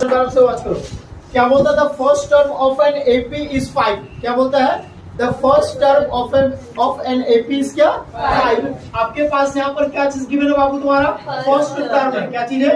तरफ से वॉच करो। क्या बोलता है? The first term of an AP is 5। क्या बोलता है? The first term of an AP is क्या? 5। आपके पास यहाँ पर क्या चीज गिवन है बाबू? तुम्हारा फर्स्ट टर्म है। क्या चीज है?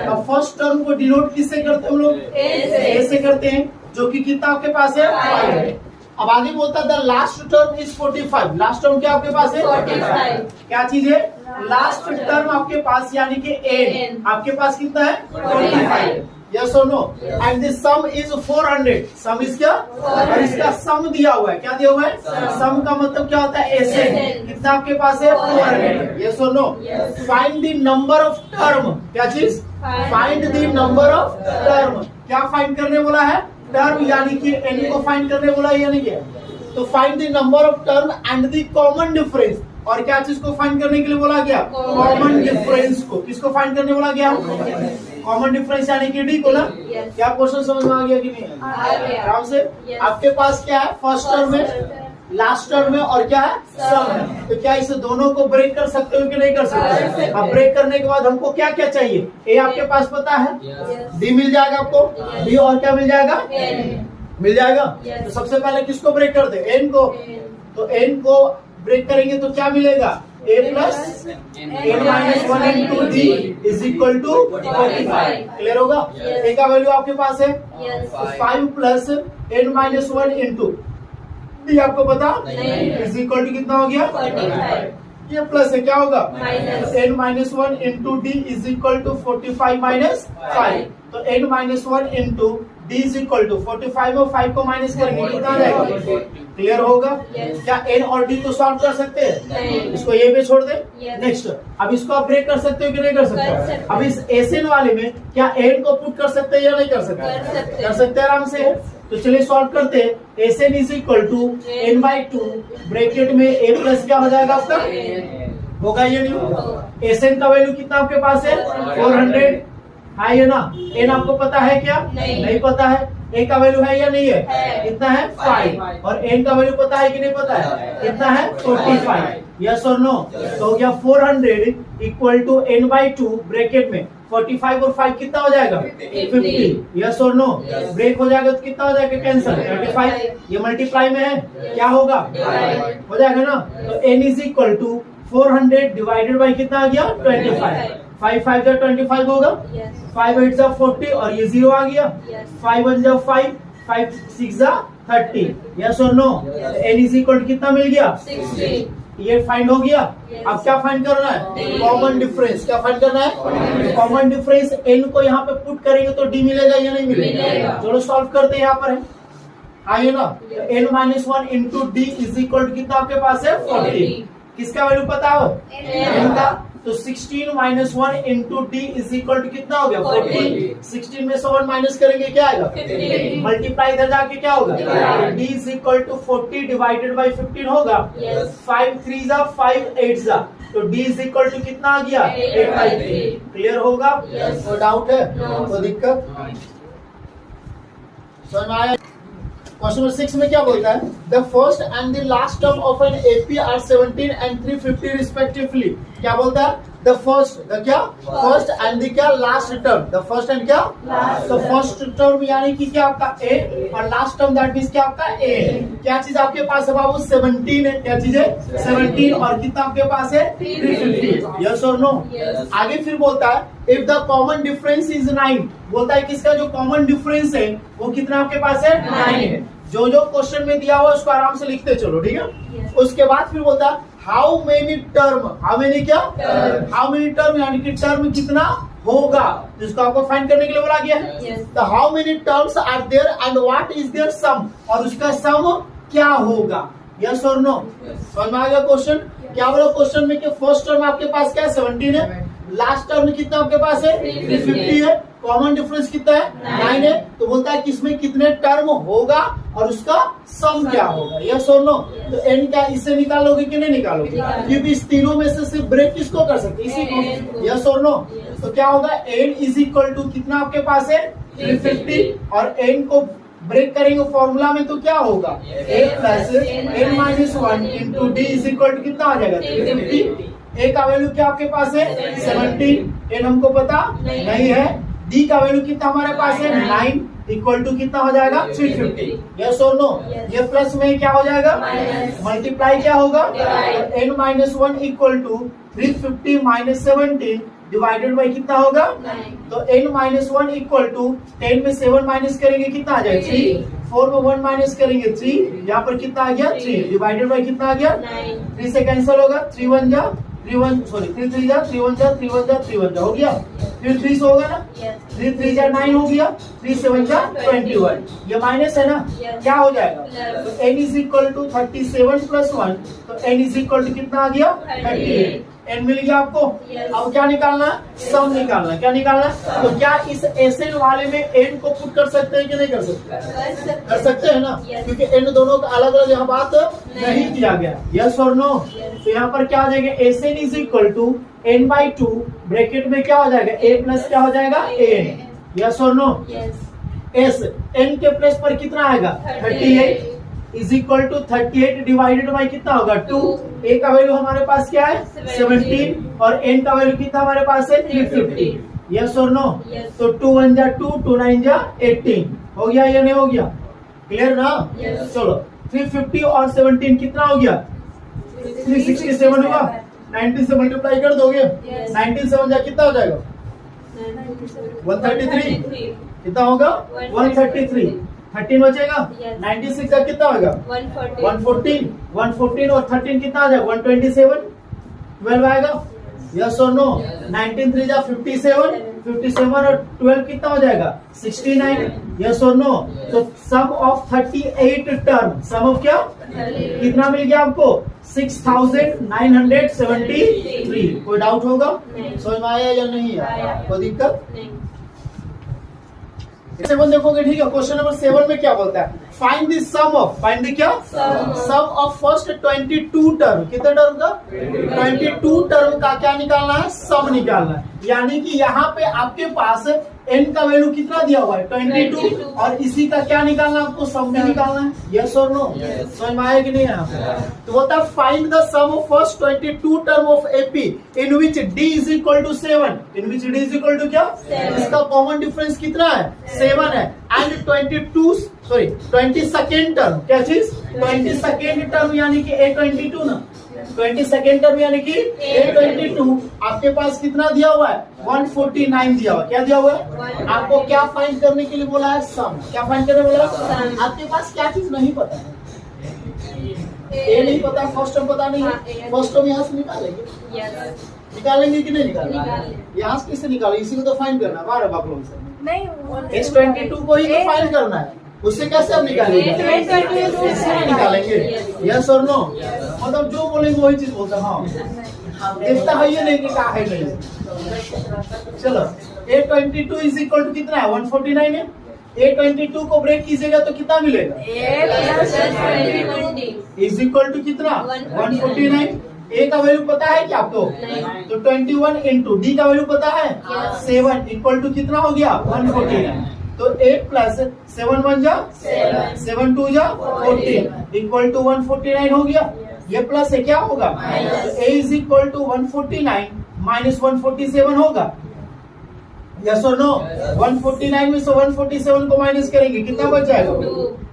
अब फर्स्ट टर्म को डिनोट किससे करते हैं हम लोग? ए से करते हैं, जो कि कितना आपके पास है? 5 है। अब आगे बोलता है the last term is 45। Last term क्या आपके पास है? 45। क्या चीज है? लास्ट टर्म आपके पास यानी कि एन आपके पास कितना है? 45। यस और no? And this sum is 400। Sum is क्या? और इसका सम दिया हुआ है। क्या दिया हुआ है? सम का मतलब क्या होता है? एसएन। कितना आपके पास है? 400। यस और no? Find the number of term. क्या चीज? Find the number of term. क्या फाइंड करने बोला है? टर्म यानी कि एन को फाइंड करने बोला है या नहीं है? तो find the number of term and the common difference. और क्या चीज को फाइंड करने के लिए बोला गया? कॉमन डिफरेंस को। किसको फाइंड करने बोला गया? कॉमन डिफरेंस यानी कि डी को ना। क्या क्वेश्चन समझ में आ गया कि नहीं? आराम से। आपके पास क्या है? फर्स्ट टर्म में, लास्ट टर्म में, और क्या है? सम है। तो क्या इसे दोनों को ब्रेक कर सकते हो कि नहीं कर सकते? अब ब्रेक करने के बाद हमको क्या क्या चाहिए? ए आपके पास पता है, डी मिल जाएगा आपको, डी और क्या मिल जाएगा? मिल जाएगा। तो सबसे पहले किसको ब्रेक कर दे? एन को। तो एन को ब्रेक करेंगे तो क्या मिलेगा? a plus N minus 1 into D is equal to 45। Clear होगा? ए का वैल्यू आपके पास है 5 plus N minus 1 into d आपको पता इज इक्वल टू कितना हो गया? 45। ये प्लस है, क्या होगा? N minus 1 into D is equal to 45 minus 5। तो n minus 1 into D is equal to 45 में 5 को माइनस करेंगे कितना आ जाएगा? क्लियर होगा? क्या एन और डी को सॉल्व कर सकते हैं? इसको ये पे छोड़ दे। नेक्स्ट, अब इसको आप ब्रेक कर सकते हो कि नहीं कर सकते? अब इस एसएन वाले में क्या एन को पुट कर सकते हैं या नहीं कर सकते? कर सकते हैं आराम से। तो चलिए सॉल्व करते हैं। S n is equal to n by 2 bracket में ए प्लस क्या हो जाएगा आपका? होगा ये नहीं? एसएन का वैल्यू कितना आपके पास है? 400 है ना? एन आपको पता है क्या? नहीं पता है। ए का वैल्यू है या नहीं है? कितना है? 5। और एन का वैल्यू पता है कि नहीं पता है? कितना है? 45। यस और नो? तो हो गया 400 equal to n by 2 bracket में 45 और 5 कितना हो जाएगा? 50। यस और नो? ब्रेक हो जाएगा तो कितना हो जाएगा? कैंसल। 35। ये मल्टीप्लाई में है, क्या होगा? हो जाएगा ना? तो n is equal to 400 divided by कितना आ गया? 25। 5 5 25 होगा। 5 8 40 और ये 0 आ गया। 5 1 5 5 6 30। यस और no? N is equal to कितना मिल गया? 60। ये फाइंड हो गया। अब क्या फाइंड करना है? Common difference. क्या फाइंड करना है? Common difference. एन को यहाँ पे पुट करेंगे तो डी मिलेगा या नहीं मिलेगा? चलो सॉल्व करते हैं। यहाँ पर है आइए ना। N minus 1 into D is equal to कितना आपके पास है? 40। किसका वैल्यू पता हो? एन का। तो 16 minus 1 into D is equal to कितना हो गया? 40। 16 में से 1 माइनस करेंगे क्या आएगा? 15। मल्टीप्लाई इधर जाके क्या होगा? D is equal to 40 divided by 15 होगा। 5 3 5 8 तो डी इज इक्वल टू कितना आ गया? 8/3। क्लियर होगा? तो डाउट है? तो दिक्कत समझ में आया? क्वेश्चन नंबर 6 में क्या बोलता है? The first and the last term of an AP are 17 and 350 respectively. क्या बोलता है? द फर्स्ट, द क्या? फर्स्ट एंड द क्या? Last term. The first and क्या? तो फर्स्ट टर्म यानी कि क्या आपका ए, और लास्ट टर्म दैट मींस क्या आपका ए। क्या चीज आपके पास है बाबू? 17 है। क्या चीज है? 17। और कितना आपके पास है? 350। यस और नो? आगे फिर बोलता है if the common difference is 9। बोलता है किसका जो कॉमन डिफरेंस है वो कितना आपके पास है? 9 है। जो जो क्वेश्चन में दिया हुआ उसको आराम से लिखते चलो, ठीक है? उसके बाद फिर बोलता है how many term. How many क्या? हाउ मेनी टर्म यानी कि टर्म कितना होगा, जिसको आपको फाइंड करने के लिए बोला गया है। तो how many terms are there and what is their sum, और उसका सम क्या होगा? यस और नो? समझ में आ गया क्वेश्चन? क्या बोला क्वेश्चन में कि फर्स्ट टर्म आपके पास क्या है? 17 है। लास्ट टर्म कितना आपके पास है? 350 है। कॉमन डिफरेंस कितना है? 9 है। तो बोलता है किसमें कितने टर्म होगा और उसका सम क्या होगा? यस और नो? तो एन क्या इससे निकालोगे कि नहीं निकालोगे? क्योंकि इस तीनों में से सिर्फ ब्रेक किसको कर सकते? इसी को। यस और नो? तो क्या होगा? एन इज इक्वल टू कितना आपके पास है? 350। और एन को ब्रेक करेंगे फॉर्मूला में तो क्या होगा? A plus N minus 1 into D is equal to कितना आ जाएगा? 350। ए का वैल्यू क्या आपके पास है? 17। एन हमको पता नहीं है। डी का वैल्यू कितना हमारे पास है 9 इक्वल टू कितना हो जाएगा 350। यस और नो? ये प्लस में क्या हो जाएगा मल्टीप्लाई क्या होगा n minus 1 equal to 350 minus 17 divided by कितना होगा तो n माइनस 1 इक्वल टू 10 में 7 माइनस करेंगे कितना आ जाएगा 3, 4 में 1 माइनस करेंगे 3, यहाँ पर कितना आ गया 3 डिवाइडेड बाई कितना आ गया 3 से कैंसिल होगा 3 1 जा 3 1 सॉरी 3 3 जा 3 1 जा 3 1 जा 3 1 जा हो गया, फिर 3 से होगा ना 3 3 जा 9 हो गया, 3 7 जा 21, ये माइनस है ना क्या हो जाएगा तो n is equal to 37 plus 1 तो n इज इक्वल टू कितना आ गया 38, n मिल गया आपको। अब क्या निकालना है सम निकालना है, क्या निकालना है तो क्या इस एसएन वाले में n को पुट कर सकते हैं कि नहीं कर सकते कर सकते हैं ना क्योंकि n दोनों का अलग अलग यहाँ बात नहीं किया गया। यस और नो? तो यहाँ पर क्या हो जाएगा Sn is equal to n by 2 bracket में क्या हो जाएगा a प्लस क्या हो जाएगा an। यस और नो? एस n के प्लस पर कितना आएगा 38 is equal to 38 divided by कितना होगा 2, a का वैल्यू हमारे पास क्या है 17 और n का वैल्यू कितना हमारे पास है 350। यस और नो? तो 2 1 जा 2 2 9 जा 18 हो गया या नहीं हो गया क्लियर ना? चलो 350 और 17 कितना हो गया 367 होगा, 19 से मल्टीप्लाई कर दोगे 19 से 1 जा कितना हो जाएगा 133 कितना होगा 133, 13 बचेगा 96 का कितना होगा 114 और 13 कितना आ जाएगा 127, 12 आएगा। यस और नो? 19 3 जा 57 और 12 कितना हो जाएगा 69। यस और नो? तो सम ऑफ 38 टर्म सम ऑफ क्या कितना मिल गया आपको 6973। कोई डाउट होगा समझ में आया या नहीं आया कोई दिक्कत? 7 देखोगे ठीक है। क्वेश्चन नंबर 7 में क्या बोलता है find the sum of find the क्या सम ऑफ फर्स्ट 22 टर्म कितने टर्म का 22 टर्म का क्या निकालना है सम निकालना है, यानी कि यहाँ पे आपके पास n का वैल्यू कितना दिया हुआ है 22 और इसी का क्या निकालना है आपको सम भी निकालना है। यस और नो? समझ में आया कि नहीं यहाँ पे? तो बोलता है find the sum of first 22 term of AP in which d is equal to 7, in which d is equal to क्या इसका कॉमन डिफरेंस कितना है 7 है, एंड 22nd टर्म क्या चीज 22nd टर्म यानी कि a22 ना 22nd टर्म यानी कि a22 आपके पास कितना दिया हुआ है 149 दिया हुआ, क्या दिया हुआ है आपको क्या फाइंड करने के लिए बोला है सम, क्या फाइंड करने बोला है आपके पास क्या चीज नहीं पता है ए नहीं पता फर्स्ट टर्म पता नहीं है, फर्स्ट टर्म यहाँ से निकालेंगे कि नहीं निकालेंगे यहाँ से किससे निकालेंगे इसी को तो फाइंड करना है बार आप लोगों से नहीं S22 को ही तो फाइंड करना है, उससे कैसे हम निकालेंगे निकालेंगे। यस और नो? मतलब जो बोलेंगे वही चीज बोलता हाँ देखता है ये नहीं कि क्या है नहीं। चलो A22 इज इक्वल टू कितना है 149 है, A22 को ब्रेक कीजिएगा तो कितना मिलेगा इज इक्वल टू कितना 149। ए का वैल्यू पता है क्या आपको तो 21 इंटू डी का वैल्यू पता है 7 इक्वल टू कितना हो गया 149। तो 8 प्लस 7 1 जा 7 2 जा 14 इक्वल टू 149 हो गया। ये प्लस है क्या होगा तो a is equal to 149 minus 147 होगा। यस और नो? 149 में से 147 को माइनस करेंगे कितना बच जाएगा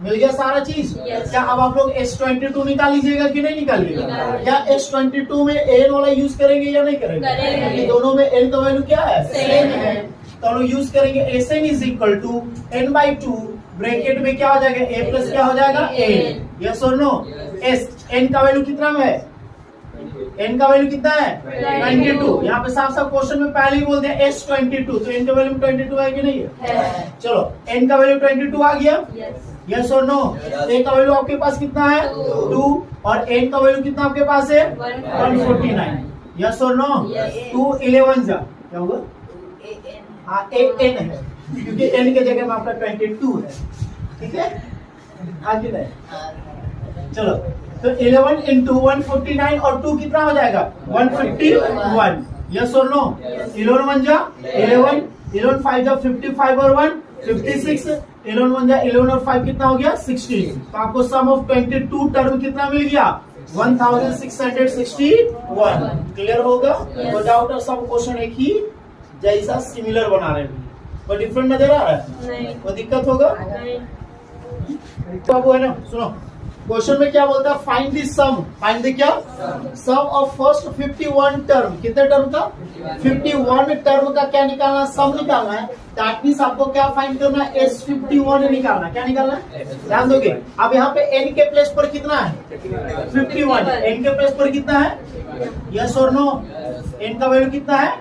मिल गया सारा चीज। क्या अब आप लोग S22 निकाल लीजिएगा कि नहीं निकालिएगा? क्या S22 में n वाला यूज करेंगे या नहीं करेंगे क्योंकि दोनों में n का वैल्यू क्या है सेम है, तो हम लोग यूज करेंगे Sn is equal to n by 2 bracket में क्या हो जाएगा a प्लस क्या हो जाएगा n। यस और नो? s n का वैल्यू कितना में है n का वैल्यू कितना है 22, यहाँ पे साफ साफ क्वेश्चन में पहले ही बोल दिया S22 तो n का वैल्यू 22 है कि नहीं है? चलो n का वैल्यू 22 आ गया। यस और नो? a का वैल्यू आपके पास कितना है 2 और n का वैल्यू कितना आपके पास है 149। यस और नो? 2 11 जा क्या होगा हाँ n है क्योंकि n के जगह में आपका 22 है, ठीक है आगे नहीं। चलो तो 11 इंटू 149 और 2 कितना हो जाएगा 151। यस और नो? 11 1 जा 11 11 5 जा 55 और 1 56 11 1 जा 11 और 5 कितना हो गया 16। तो आपको सम ऑफ 22 टर्म कितना मिल गया 1661। क्लियर होगा? तो डाउट और सब क्वेश्चन एक ही जैसा सिमिलर बना रहे हैं। कोई डिफरेंट नजर आ रहा है? नहीं। कोई दिक्कत होगा? नहीं। तो अब वो है ना, सुनो क्वेश्चन में क्या बोलता है, find the sum, find the क्या, सम ऑफ फर्स्ट 51 टर्म, कितने टर्म का, 51 टर्म का क्या निकालना, सम निकालना है। दैट मींस आपको क्या फाइंड करना है, S51 निकालना, क्या निकालना है, ध्यान दोगे। अब यहाँ पे n के प्लेस पर कितना है, 51, n के प्लेस पर कितना है, यस और नो, n का वैल्यू कितना है।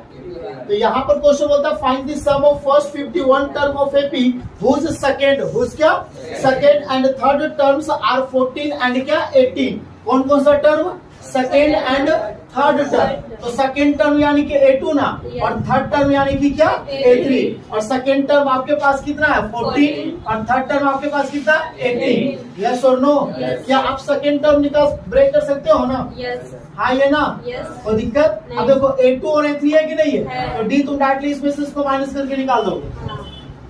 तो यहाँ पर क्वेश्चन बोलता है find the sum of first 51 term of AP whose second, whose क्या, second and third terms are 14 and क्या 18। कौन कौन सा term, second and third term. तो सेकंड टर्म यानी कि A2 ना, और थर्ड टर्म यानी कि क्या A3। और सेकंड टर्म आपके पास कितना है 14, और थर्ड टर्म आपके पास कितना है 18। यस और नो, क्या आप सेकंड टर्म निकाल ब्रेक कर सकते हो ना, यस। हाँ ये ना, कोई दिक्कत। अब देखो A2 और A3 है कि नहीं है, तो D तुम डायरेक्टली इसमें से इसको माइनस करके निकाल दो,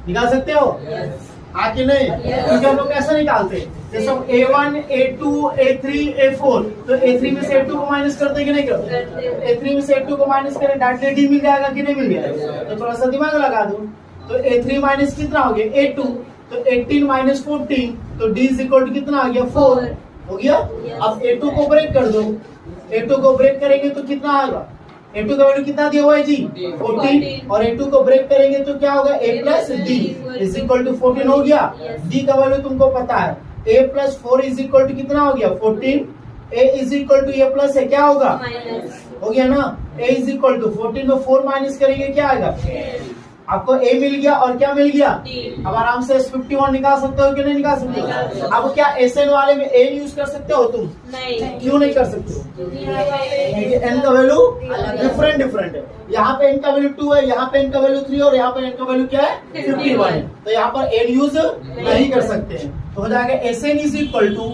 निकाल सकते हो, हाँ कि नहीं। क्योंकि हम लोग कैसे निकालते हैं, जैसे हम A1, A2, A3, A4, तो A3 में से A2 को माइनस करते कि नहीं करते, A3 में से A2 को माइनस करें डायरेक्टली D मिल जाएगा कि नहीं मिल जाएगा, तो थोड़ा सा दिमाग लगा दो। तो A3 माइनस कितना हो गया A2, तो 18 माइनस 14, तो D इज इक्वल टू कितना आ गया 4 हो गया। अब A2 को ब्रेक कर दो, A2 को ब्रेक करेंगे तो कितना आएगा, A2 का वैल्यू कितना दिया हुआ है जी 14, और A2 को ब्रेक करेंगे तो क्या होगा A plus D is equal to 14 हो गया। D का वैल्यू तुमको पता है, A plus 4 is equal to कितना हो गया 14, A is equal to A plus है क्या होगा, हो गया ना, A इज इक्वल टू 14 में 4 माइनस करेंगे क्या आएगा, आपको A मिल गया और क्या मिल गया, अब आराम से S51 निकाल सकते हो कि नहीं निकाल सकते हो। अब क्या SN वाले में A यूज कर सकते हो तुम, नहीं। क्यों नहीं कर सकते हो, क्योंकि n का वैल्यू डिफरेंट है। यहाँ पे n का वैल्यू 2 है, यहाँ पे n का वैल्यू 3 और यहाँ पे n का वैल्यू क्या है 51 है, तो यहाँ पर n यूज नहीं कर सकते हैं। तो हो जाएगा SN is equal to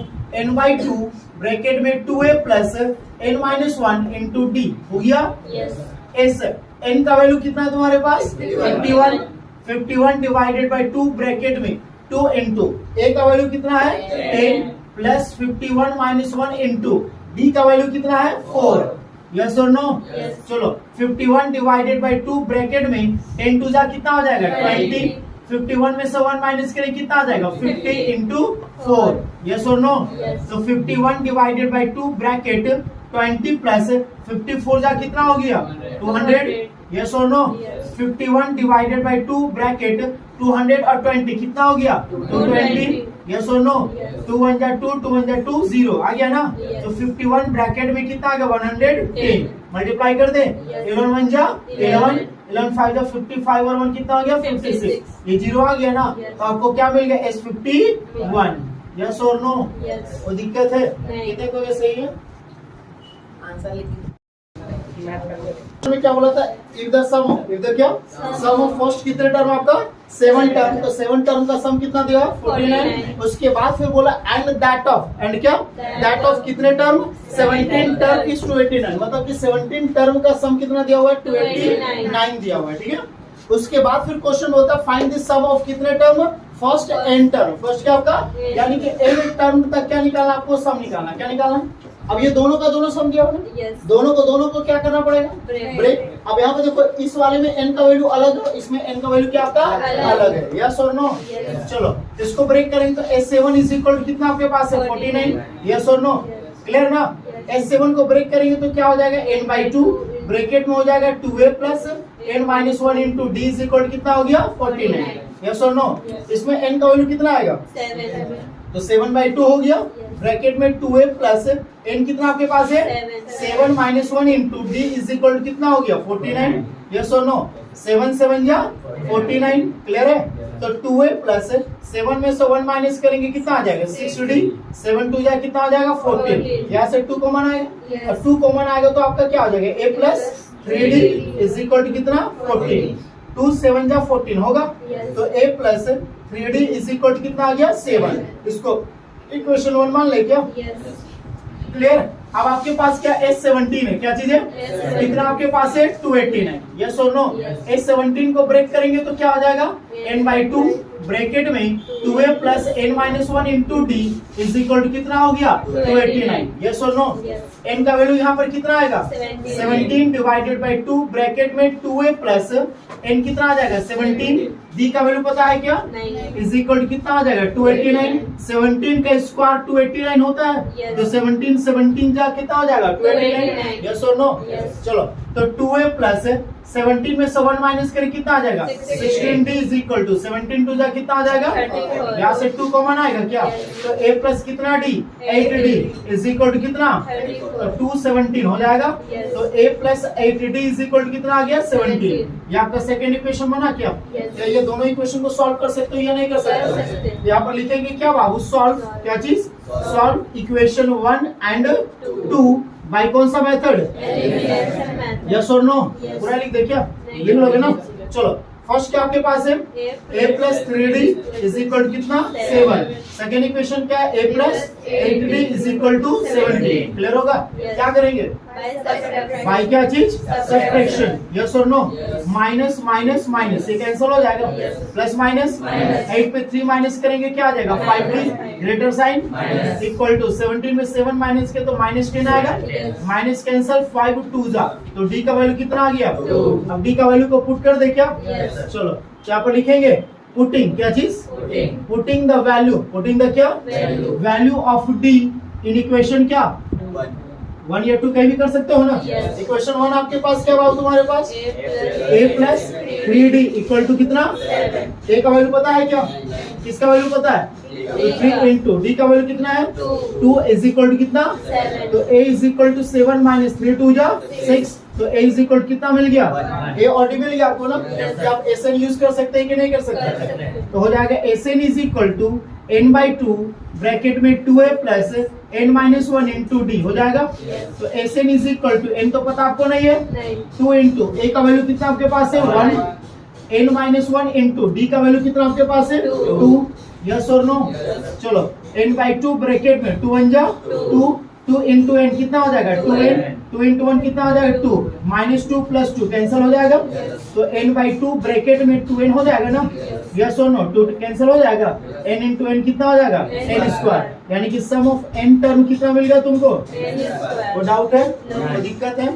n/2 bracket में 2a plus n-1 into D हो गया। S n का वैल्यू कितना है तुम्हारे पास 51 डिवाइडेड बाई 2 ब्रैकेट में 2 इंटू A का वैल्यू कितना है 10 प्लस 51 माइनस 1 इंटू D का वैल्यू कितना है 4। यस और नो, चलो 51 डिवाइडेड बाई 2 ब्रैकेट में 10 टू जा कितना हो जाएगा 20, 51 में से 1 माइनस करें कितना आ जाएगा 50 इंटू 4। यस और नो, तो 51 डिवाइडेड बाई 2 ब्रैकेट 20 प्लस 54 जा कितना हो गया 200। यस और नो, 51 डिवाइडेड बाई 2 ब्रैकेट 200 और 20 कितना हो गया 220। यस और नो, 2 1 जा 2, 2 1 जा 2, 0 आ गया ना। तो 51 ब्रैकेट में कितना आ गया 110, मल्टीप्लाई कर दे 11 1 जा 11, 11 5 जा 55 और 1 कितना हो गया 56, ये 0 आ गया ना। तो आपको क्या मिल गया S51। यस और नो, वो दिक्कत है कितने को सही है आंसर लिखिए। में क्या बोला था, इफ द क्या सम ऑफ फर्स्ट कितने टर्म आपका 7 टर्म, तो 7 टर्म का सम कितना दिया 49। उसके बाद फिर बोला एंड दैट ऑफ, एंड क्या दैट ऑफ कितने टर्म 17 टर्म इज 289, मतलब कि 17 टर्म का सम कितना दिया हुआ है 289 दिया हुआ है, ठीक है। उसके बाद फिर क्वेश्चन बोलता है फाइंड द सम ऑफ कितने term first n term, first क्या आपका यानी कि n टर्म तक क्या निकालना, आपको सम निकालना, क्या निकालना। अब ये दोनों का दोनों सम दिया हुआ है, दोनों को क्या करना पड़ेगा ब्रेक। अब यहाँ पे देखो इस वाले में n का वैल्यू अलग है, इसमें n का वैल्यू क्या आपका अलग है। यस और नो, चलो इसको ब्रेक करेंगे तो S7 इज इक्वल टू कितना आपके पास है 49। यस और नो, क्लियर ना। S7 को ब्रेक करेंगे तो क्या हो जाएगा n/2 ब्रैकेट में हो जाएगा 2a plus n-1 into D is equal कितना हो गया 49। यस और नो, इसमें n का वैल्यू कितना आएगा 7, तो 7/2 हो गया ब्रैकेट में 2a प्लस n कितना आपके पास है 7 minus 1 into D is equal कितना हो गया 49। यस और नो, 7 7 या 49, क्लियर है। तो 2a प्लस 7 में से 1 माइनस करेंगे कितना आ जाएगा 6D, 7 2 जा कितना आ जाएगा 14, यहाँ से 2 कॉमन आएगा, और 2 कॉमन आएगा तो आपका क्या हो जाएगा a plus 3D is equal to कितना 14, 2 7 जा 14 होगा। तो a plus 3D is equal to कितना आ गया 7, इसको इक्वेशन 1 मान ले क्या, क्लियर। अब आपके पास क्या S17 है, क्या चीज है, कितना आपके पास है 289, यस और नो। S17 को ब्रेक करेंगे तो क्या आ जाएगा n/2 ब्रैकेट में 2a plus n-1 into D is equal to कितना हो गया 289, यस और नो। n का वैल्यू यहाँ पर कितना आएगा 17 डिवाइडेड बाई 2 ब्रैकेट में 2a प्लस n कितना आ जाएगा 17, d का वैल्यू पता है क्या, इज इक्वल टू कितना आ जाएगा 289, 17 का स्क्वायर 289 होता है, तो 17 जा कितना हो जाएगा 289, यस और नो। चलो तो 2a प्लस 17 में से 1 माइनस करें कितना आ जाएगा 16d इज इक्वल टू 17 2 जा कितना आ जाएगा, यहाँ से 2 कॉमन आएगा क्या, तो a प्लस कितना d 8d is equal to कितना, तो 217 हो जाएगा, तो a plus 8d is equal to कितना आ गया 17। ये आपका सेकेंड इक्वेशन बना क्या, क्या ये दोनों इक्वेशन को सॉल्व कर सकते हो या नहीं कर सकते, यहाँ पर लिखेंगे क्या बाबू सॉल्व, क्या चीज सॉल्व इक्वेशन 1 एंड 2 बाय कौन सा मेथड, यस और नो, पूरा लिख दे क्या, लिख लोगे ना। चलो फर्स्ट क्या आपके पास है a plus 3d is equal to कितना 7, सेकेंड इक्वेशन क्या है a plus 8d is equal to 17, clear होगा। क्या करेंगे बाय क्या चीज सब्ट्रैक्शन, यस और नो, माइनस माइनस माइनस ये कैंसिल हो जाएगा, प्लस माइनस 8 पे 3 माइनस करेंगे क्या आ जाएगा 5d greater sign equal to 17 में 7 माइनस के तो माइनस 10 आएगा, माइनस कैंसिल 5 2 जा, तो d का वैल्यू कितना आ गया, अब d का वैल्यू को पुट कर दे क्या, चलो क्या पर लिखेंगे पुटिंग, क्या चीज putting the value, putting the क्या value of d in equation क्या 1 या 2 कहीं भी कर सकते हो ना, इक्वेशन 1 आपके पास क्या बाबू तुम्हारे पास a plus 3d equal to कितना, a का वैल्यू पता है क्या, किसका वैल्यू पता है 3 इंटू d का वैल्यू कितना है 2 इज इक्वल टू कितना, तो a is equal to 7 minus 3 2 जा 6, तो a इज इक्वल कितना मिल गया, a और d मिल गया आपको ना, क्या आप SN यूज कर सकते हैं कि नहीं कर सकते, तो हो जाएगा SN is equal to n/2 bracket में 2a plus n-1 into D हो जाएगा, तो SN is equal to n तो पता आपको नहीं है 2 इंटू a का वैल्यू कितना आपके पास है 1, n-1 इंटू डी का वैल्यू कितना आपके पास है 2, यस और नो। चलो n/2 ब्रैकेट में 2 1 जा 2 इंटू n कितना हो जाएगा 2n, 2 इंटू 1 कितना हो जाएगा 2, माइनस 2 प्लस 2 कैंसिल हो जाएगा, तो n/2 ब्रैकेट में 2n हो जाएगा ना, यस और नो, 2 कैंसिल हो जाएगा, n इंटू n कितना हो जाएगा n स्क्वायर, यानी कि सम ऑफ n टर्म कितना मिल गया तुमको, वो डाउट है, कोई दिक्कत है।